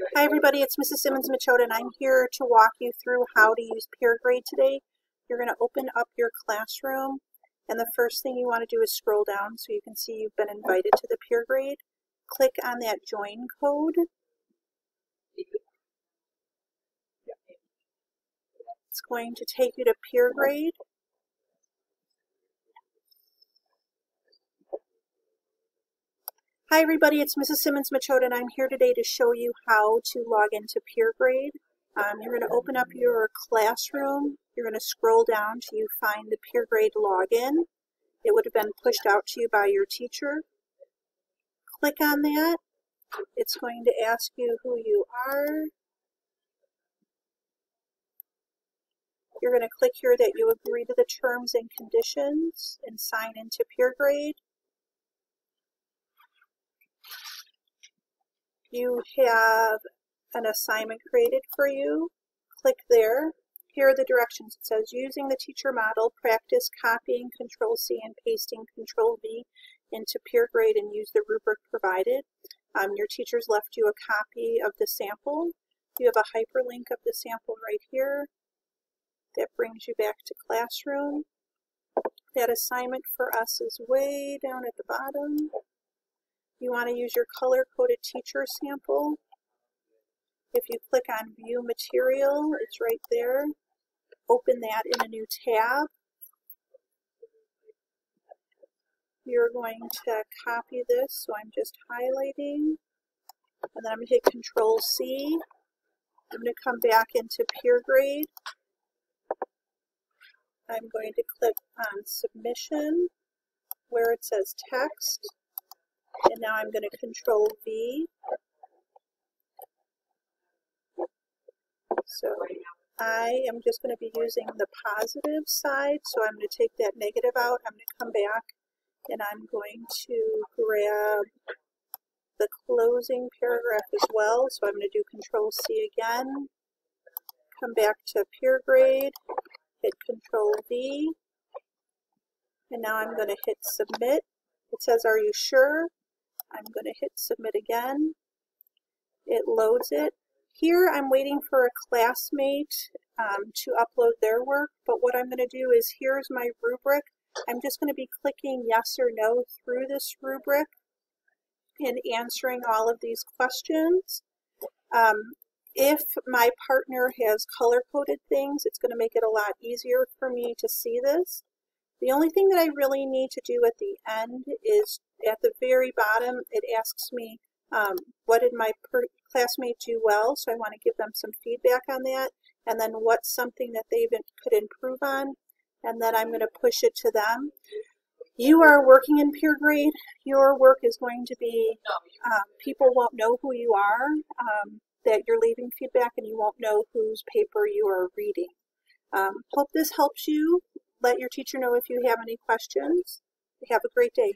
Hi everybody, it's Mrs. Simmons-Machota and I'm here to walk you through how to use Peergrade today. You're going to open up your classroom and the first thing you want to do is scroll down so you can see you've been invited to the Peergrade. Click on that join code. It's going to take you to Peergrade. Hi everybody, it's Mrs. Simmons-Machota and I'm here today to show you how to log into Peergrade. You're going to open up your classroom. You're going to scroll down till you find the Peergrade login. It would have been pushed out to you by your teacher. Click on that. It's going to ask you who you are. You're going to click here that you agree to the terms and conditions and sign into Peergrade. You have an assignment created for you. Click there. Here are the directions. It says using the teacher model, practice copying Control-C and pasting Control-V into Peergrade and use the rubric provided. Your teacher's left you a copy of the sample. You have a hyperlink of the sample right here. That brings you back to classroom. That assignment for us is way down at the bottom. You want to use your color-coded teacher sample. If you click on View Material, it's right there. Open that in a new tab. You're going to copy this, so I'm just highlighting. And then I'm going to hit Control-C. I'm going to come back into Peergrade. I'm going to click on Submission, where it says Text. And now I'm going to Control-V. So I am just going to be using the positive side, so I'm going to take that negative out. I'm going to come back and I'm going to grab the closing paragraph as well. So I'm going to do Control-C again. Come back to Peergrade, hit Control-V, and now I'm going to hit Submit. It says, are you sure? I'm going to hit Submit again. It loads it. Here I'm waiting for a classmate to upload their work, but what I'm going to do is here's my rubric. I'm just going to be clicking yes or no through this rubric and answering all of these questions. If my partner has color-coded things, it's going to make it a lot easier for me to see this. The only thing that I really need to do at the end is at the very bottom, it asks me what did my classmate do well, so I want to give them some feedback on that, and then what's something that they could improve on, and then I'm going to push it to them. You are working in Peergrade. Your work is going to be, people won't know who you are, that you're leaving feedback, and you won't know whose paper you are reading. Hope this helps you. Let your teacher know if you have any questions. Have a great day.